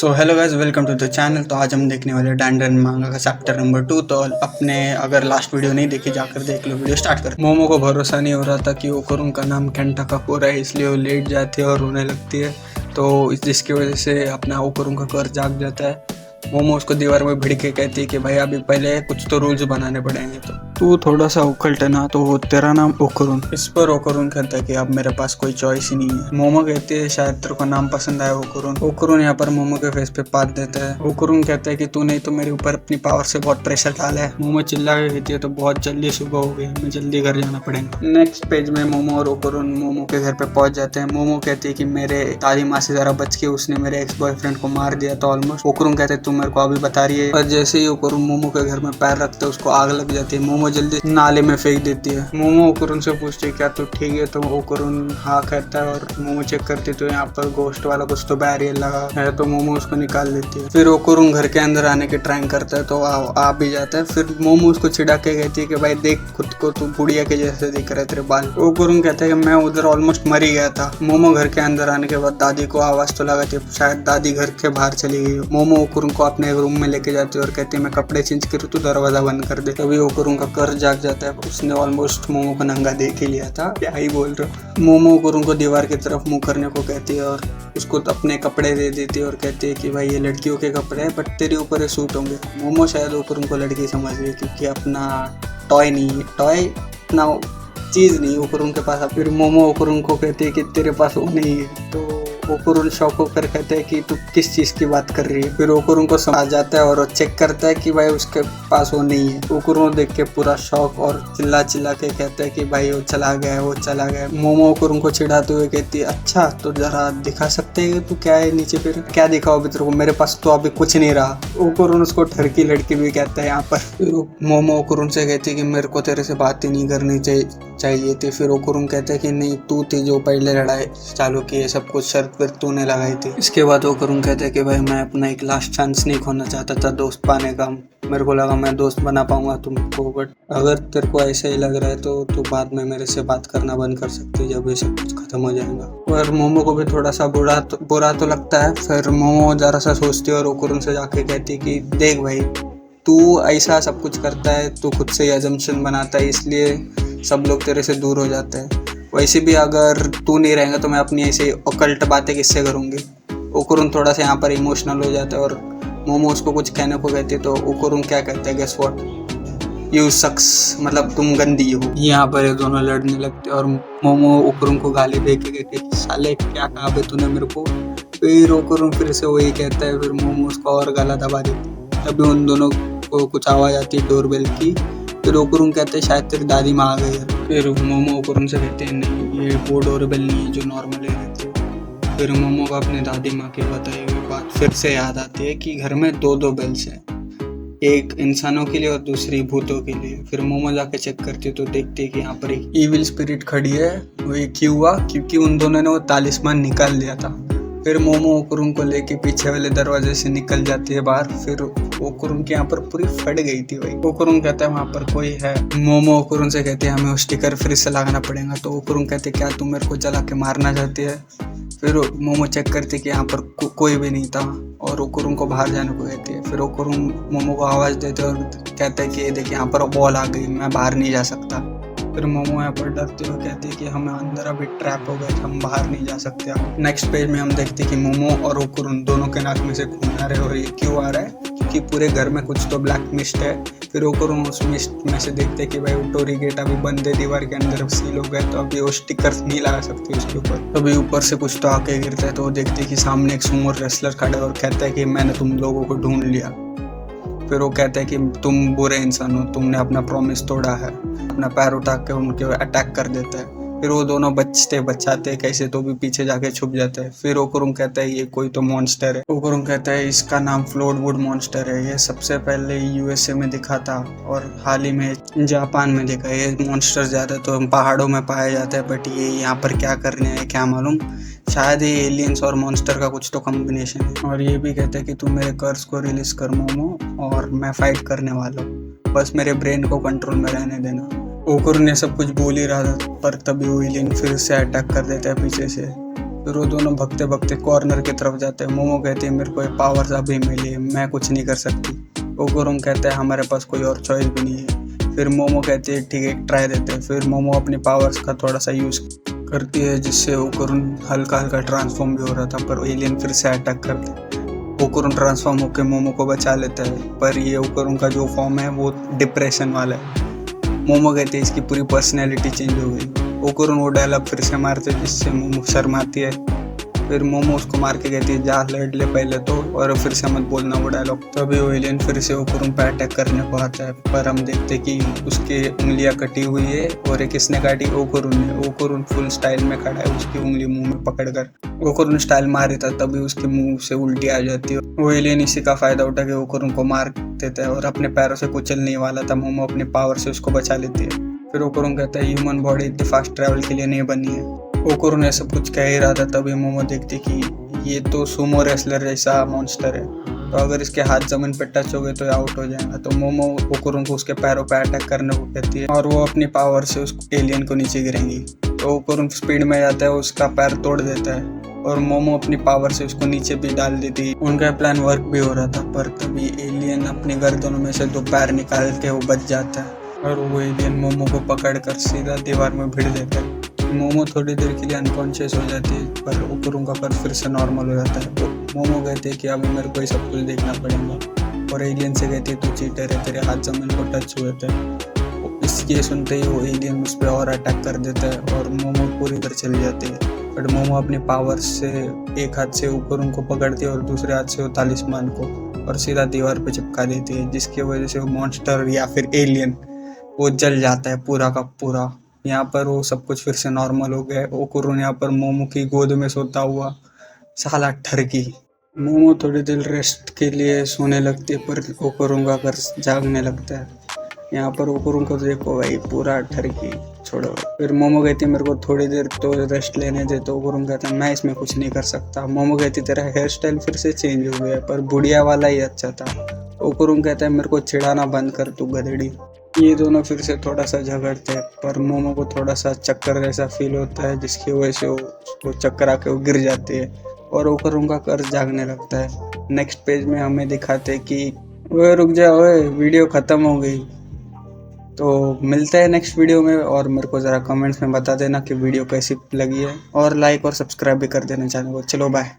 So hello guys, welcome to the channel. तो आज हम देखने वाले डैंडन मांगा का चैप्टर नंबर 2। तो अपने अगर लास्ट वीडियो नहीं देखी जाकर देख लो। वीडियो स्टार्ट कर। मोमो को भरोसा नहीं हो रहा था कि ओकरुन का नाम केंटा कपूर है, इसलिए वो लेट जाती है और रोने लगती है। तो जिसकी वजह से अपना ओकरुन का कर्ज जाग जाता है। मोमो उसको दीवार में भिड़ के कहती है कि भाई अभी पहले कुछ तो रूल्स बनाने पड़ेंगे। तो तू थोड़ा सा उखलट है ना, तो तेरा नाम ओकरुन। इस पर ओकरुन कहता है कि अब मेरे पास कोई चॉइस ही नहीं है। मोमो कहती है शायद तेरे को नाम पसंद आया ओकरुन। ओकरुन यहाँ पर मोमो के फेस पे पात देता है। ओकरुन कहता है कि तूने तो मेरे ऊपर अपनी पावर से बहुत प्रेशर डाला है। मोमो चिल्ला के कहती है तो बहुत जल्दी सुबह हो गई, हमें जल्दी घर जाना पड़ेगा। नेक्स्ट पेज में मोमो और ओकरुन मोमो के घर पे पहुंच जाते हैं। मोमो कहती है कि मेरे दादी माँ से जरा बच के, उसने मेरे एक्स बॉयफ्रेंड को मार दिया था ऑलमोस्ट। ओकरुन कहते हैं तुम मेरे को अभी बता रही है। और जैसे ही ओकरुन मोमो के घर में पैर रखते है उसको आग लग जाती है। मोमो जल्दी नाले में फेंक देती है। मोमो ओकरुन से पूछती है क्या तू ठीक है, तो ओकरुन हाँ कहता है। और मोमो चेक करती तो यहाँ पर गोश्त वाला कुछ तो बैरियर लगा है, तो मोमो उसको निकाल देती है। फिर ओकरुन घर के अंदर आने की ट्राई करता है, तो आ भी जाता है। फिर मोमो उसको चिढ़ा के कहती है कि भाई देख खुद को, तू बुढ़िया के जैसे दिख रहे तेरे बाल। ओकरुन कहता है कि मैं उधर ऑलमोस्ट मर ही गया था। मोमो घर के अंदर आने के बाद दादी को आवाज तो लगाती है, शायद दादी घर के बाहर चली गई। मोमो ओकरुन को अपने एक रूम में लेके जाती है और कहती है मैं कपड़े चेंज करूँ तो दरवाजा बंद कर दे। तभी ओकरुन का कर्ज जाग जाता है। उसने ऑलमोस्ट मोमो को नंगा देख ही लिया था, क्या ही बोल रहे हो। मोमो ओकरुन को दीवार की तरफ मुंह करने को कहती है और उसको अपने कपड़े दे देती है और कहती है कि भाई ये लड़कियों के कपड़े हैं, बट तेरे ऊपर ये सूट होंगे। मोमो शायद ओकरुन को लड़की समझ गई, क्योंकि अपना टॉय नहीं है, टॉय अपना चीज नहीं ओकरुन के पास। फिर मोमो ओकरुन को कहती है कि तेरे पास वो नहीं है। तो ओकरुन शॉक होकर कहता है कि तू किस चीज की बात कर रही है। फिर ओकरुन को समझ जाता है और चेक करता है कि भाई उसके पास वो नहीं है। ओकरुन देख के पूरा शॉक और चिल्ला चिल्ला के कहता है कि भाई वो चला गया है, वो चला गया है। मोमो ओकरुन को चिढ़ाते हुए कहती है अच्छा तो जरा दिखा सकते हैं तू क्या है नीचे। फिर क्या दिखाओ अभी तेरे को, मेरे पास तो अभी कुछ नहीं रहा। ओकरुन उसको ठरकी लड़की भी कहता है यहाँ पर। फिर मोमो ओकरुन से कहती है कि मेरे को तेरे से बात ही नहीं करनी चाहिए थी। फिर ओकरुन कहता है कि नहीं तू थी जो पहले लड़ाई चालू की है, सब कुछ शर्त पर तूने लगाई थी। इसके बाद ओकरुन कहता है कि भाई मैं अपना एक लास्ट चांस नहीं खोना चाहता था दोस्त पाने का। मेरे को लगा मैं दोस्त बना पाऊंगा तुमको, बट अगर तेरे को ऐसा ही लग रहा है तो तू बाद में मेरे से बात करना बंद कर सकती है जब ये सब कुछ खत्म हो जाएगा। और मोमो को भी थोड़ा सा बुरा तो लगता है। फिर मोमो जरा सा सोचती है और ओकरुन से जाके कहती है कि देख भाई तू ऐसा सब कुछ करता है, तू खुद से अजम्पशन बनाता है, इसलिए सब लोग तेरे से दूर हो जाते हैं। वैसे भी अगर तू नहीं रहेगा तो मैं अपनी ऐसे ऑकल्ट बातें किससे करूँगी। ओकरुन थोड़ा सा यहाँ पर इमोशनल हो जाता है और मोमो उसको कुछ कहने को कहती है। तो ओकरुन क्या कहता है गेस व्हाट, यू सक्स, मतलब तुम गंदी हो। यहाँ पर ये दोनों लड़ने लगते और मोमो ओकरुन को गाली दे के कहती है साले क्या कहा बे तूने मेरे को। फिर ओकरुन फिर से वही कहता है। फिर मोमो उसको और गला दबा देती है। तभी उन दोनों को कुछ आवाज़ आती है डोरबेल की। फिर ओकरुन कहते हैं शायद तेरी दादी माँ आ गई है। फिर मोमो ओकरुन से कहते हैं नहीं ये वो डोरबेल नहीं है जो नॉर्मल रहती है। फिर मोमो को अपनी दादी माँ की बताई हुई बात फिर से याद आती है कि घर में दो बेल्स हैं, एक इंसानों के लिए और दूसरी भूतों के लिए। फिर मोमो जाके चेक करती है तो देखती है कि यहाँ पर एक इविल स्पिरिट खड़ी है। वो क्यों हुआ, क्योंकि उन दोनों ने वो तालिस्मान निकाल लिया था। फिर मोमो ओकरुन को लेके पीछे वाले दरवाजे से निकल जाती है बाहर। फिर ओकरुन की यहाँ पर पूरी फट गई थी भाई। ओकरुन कहता है वहाँ पर कोई है। मोमो ओकरुन से कहते हैं हमें वो स्टिकर फिर से लगाना पड़ेगा। तो ओकरुन कहते क्या तुम मेरे को जला के मारना चाहती है। फिर मोमो चेक करते कि यहाँ पर कोई भी नहीं था और ओकरुन को बाहर जाने को कहती है। फिर ओकरुन मोमो को आवाज़ देते और कहता है कि देखिए यहाँ पर बॉल आ गई, मैं बाहर नहीं जा सकता। फिर मोमो यहाँ पर डरते हुए कहती है कि हमें अंदर अभी ट्रैप हो गए, हम बाहर नहीं जा सकते। नेक्स्ट पेज में हम देखते हैं कि मोमो और ओकरुन दोनों के नाक में से खून आ रहा है। और ये क्यों आ रहा है, क्योंकि पूरे घर में कुछ तो ब्लैक मिस्ट है। फिर ओकरुन उस मिस्ट में से देखते हैं कि भाई वो टोरी गेट अभी बंद है, दीवार के अंदर सील हो गए, तो अभी वो स्टिकर नहीं लगा सकती उसके ऊपर। अभी ऊपर से कुछ तो आके गिरता है तो वो देखते हैं कि सामने एक सुमो रेसलर खड़ा है और कहता है कि मैंने तुम लोगों को ढूंढ लिया। फिर वो कहता है कि तुम बुरे इंसान हो, तुमने अपना प्रॉमिस तोड़ा है। अपना पैर उठा के उनके अटैक कर देता है। फिर वो दोनों बचाते कैसे तो भी पीछे जाके छुप जाते हैं। फिर ओकरुन कहता है ये कोई तो मॉन्स्टर है। ओकरुन कहता है इसका नाम फ्लोटवुड मॉन्स्टर है, ये सबसे पहले यूएसए में दिखा था और हाल ही में जापान में देखा। ये मॉन्स्टर ज़्यादा तो पहाड़ों में पाया जाता है, बट ये यहाँ पर क्या करने है क्या मालूम। शायद ये एलियंस और मॉन्स्टर का कुछ तो कॉम्बिनेशन है। और ये भी कहता है कि तुम मेरे कर्ज को रिलीज कर मोमो, और मैं फाइट करने वाला हूँ, बस मेरे ब्रेन को कंट्रोल में रहने देना। ओकरुन ने सब कुछ बोल ही रहा था, पर तभी वो एलियन फिर से अटैक कर देता है पीछे से। फिर वो दोनों भगते भगते कॉर्नर की तरफ जाते हैं। मोमो कहती है मेरे को ये पावर्स अभी मिली, मैं कुछ नहीं कर सकती। ओकुरुंग कहता है हमारे पास कोई और चॉइस भी नहीं है। फिर मोमो कहती है ठीक है एक ट्राई देते हैं। फिर मोमो अपनी पावर्स का थोड़ा सा यूज़ करती है, जिससे ओकुरुंग हल्का हल्का ट्रांसफॉर्म भी हो रहा था, पर एलियन फिर से अटैक करते हैं। ओकुरुंग ट्रांसफॉर्म होकर मोमो को बचा लेता है, पर ये ओकुरुंग का जो फॉर्म है वो डिप्रेशन वाला है। मोमो कहती है इसकी पूरी पर्सनैलिटी चेंज हो गई। ओकुरुंग वो डायलॉग फिर से मारते है, जिससे मोमो शर्माती है। फिर मोमो उसको मार के कहती है जा लड़ ले पहले तो, और फिर से मत बोलना वो डायलॉग। तभी वो एलियन फिर से ओकुरुंग पे अटैक करने को आता है, पर हम देखते कि उसकी उंगलियां कटी हुई है, और किसने काटी? ओकुरुंग ने। ओकुरुंग फुल स्टाइल में खड़ा है, उसकी उंगली मुंह में पकड़कर। ओकुरुंग स्टाइल मारी था, तभी उसके मुंह से उल्टी आ जाती है। वो एलियन इसी का फायदा उठा के ओकुरुंग को मार देता है, और अपने पैरों से कुचलने वाला था। मोमो अपनी पावर से उसको बचा लेती है। फिर ओकुरुंग कहता है ह्यूमन बॉडी इतनी फास्ट ट्रैवल के लिए नहीं बनी है। ओकुरुंग ने सब कुछ कह ही रहा था, तभी मोमो देखती कि ये तो सुमो रेसलर जैसा मॉन्स्टर है, तो अगर इसके हाथ जमीन पे टच हो गए तो आउट हो जाएगा। तो मोमो ओकुरुंग को उसके पैरों पे अटैक करने को कहती है, और वो अपनी पावर से उस एलियन को नीचे गिरेंगी। तो ओकुरुंग स्पीड में जाता है, उसका पैर तोड़ देता है, और मोमो अपनी पावर से उसको नीचे भी डाल देती है। उनका प्लान वर्क भी हो रहा था, पर तभी एलियन अपनी गर्दनों में से 2 पैर निकाल के वो बच जाता है, और वो एलियन मोमो को पकड़कर सीधा दीवार में भिड़ देता है। मोमो थोड़ी देर के लिए अनकॉन्शियस हो जाती है, पर ओकुरुंग का पर फिर से नॉर्मल हो जाता है। तो मोमो कहते हैं कि अब मेरे को ये सब कुछ देखना पड़ेगा, और एलियन से कहती है तू चीटर है, तेरे हाथ जमीन को टच हुए थे। इसके सुनते ही वो एलियन उस पर और अटैक कर देता है, और मोमो पूरी तरह चली जाती है। बट मोमो अपनी पावर से एक हाथ से ओकुरुंग को पकड़ती है, और दूसरे हाथ से वो तालिस्मान को और सीधा दीवार पे चिपका देती है, जिसकी वजह से वो मॉन्स्टर या फिर एलियन वो जल जाता है पूरा का पूरा। यहाँ पर वो सब कुछ फिर से नॉर्मल हो गया। ओकुरुंग यहाँ पर मोमो की गोद में सोता हुआ साला ठरकी। मोमो थोड़ी देर रेस्ट के लिए सोने लगती है, पर ओकुरुंग आकर जागने लगता है। यहाँ पर ओकुरुंग को देखो भाई पूरा ठरकी छोड़ो। फिर मोमो कहती है मेरे को थोड़ी देर तो रेस्ट लेने दे, तो ओकुरुंग कहता है मैं इसमें कुछ नहीं कर सकता। मोमो कहती तेरा हेयर स्टाइल फिर से चेंज हो गया, पर बुढ़िया वाला ही अच्छा था। ओकुरुंग कहता है मेरे को चिढ़ाना बंद कर तू गधेड़ी। ये दोनों फिर से थोड़ा सा झगड़ते हैं, पर मोमो को थोड़ा सा चक्कर जैसा फील होता है, जिसकी वजह से वो चक्कर आके वो गिर जाती है, और ओकुरुंग का कर्ज जागने लगता है। नेक्स्ट पेज में हमें दिखाते हैं कि ओए रुक जा ओए, वीडियो ख़त्म हो गई। तो मिलते हैं नेक्स्ट वीडियो में, और मेरे को ज़रा कमेंट्स में बता देना कि वीडियो कैसी लगी है, और लाइक और सब्सक्राइब भी कर देना चैनल को। चलो बाय।